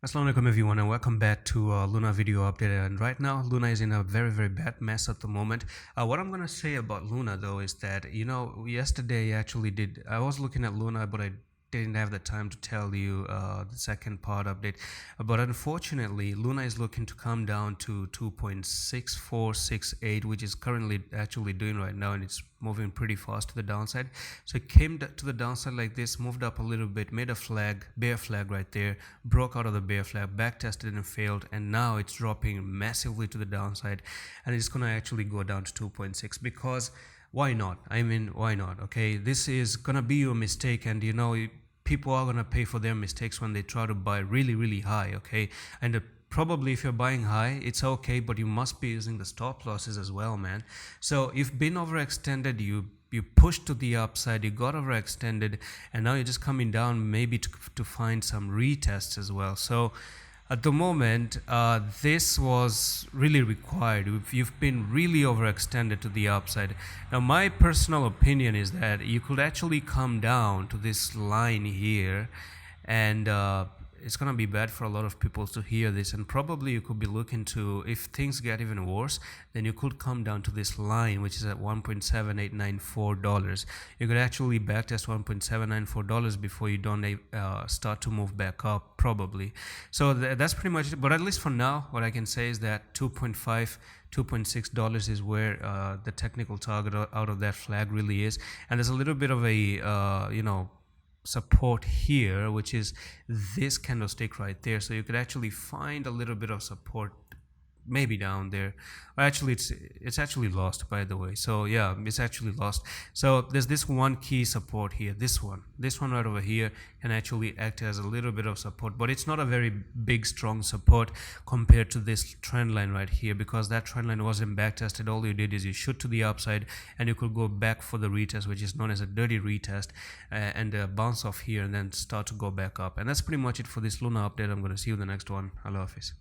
Assalamu alaikum everyone, and welcome back to Luna video update. And right now Luna is in a very bad mess at the moment. What I'm gonna say about Luna though is that, yesterday I was looking at Luna, but I didn't have the time to tell you the second part update. But unfortunately Luna is looking to come down to 2.6468, which is currently actually doing right now, and it's moving pretty fast to the downside. So it came to the downside like this, moved up a little bit, made a bear flag right there, broke out of the bear flag, back tested and failed, and now it's dropping massively to the downside, and it's gonna actually go down to 2.6 because why not? I mean, why not? Okay, this is gonna be your mistake, and people are gonna pay for their mistakes when they try to buy really high. Okay, and probably if you're buying high, it's okay, but you must be using the stop losses as well, man. So you've been overextended, you pushed to the upside, you got overextended, and now you're just coming down maybe to find some retests as well. So at the moment, this was really required. You've been really overextended to the upside. Now, my personal opinion is that you could actually come down to this line here, and it's gonna be bad for a lot of people to hear this, and probably you could be looking to, if things get even worse, then you could come down to this line, which is at $1.7894. You could actually backtest $1.794 before you don't start to move back up, probably. So that's pretty much it. But at least for now, what I can say is that $2.6 is where the technical target out of that flag really is, and there's a little bit of a support here, which is this candlestick right there. So you could actually find a little bit of support maybe down there. Actually, it's actually lost, by the way. So yeah, it's actually lost. So there's this one key support here, this one right over here can actually act as a little bit of support, but it's not a very big strong support compared to this trend line right here, because that trend line wasn't back tested. All you did is you shoot to the upside, and you could go back for the retest, which is known as a dirty retest, and bounce off here and then start to go back up. And that's pretty much it for this Luna update. I'm going to see you in the next one. Allah Hafiz.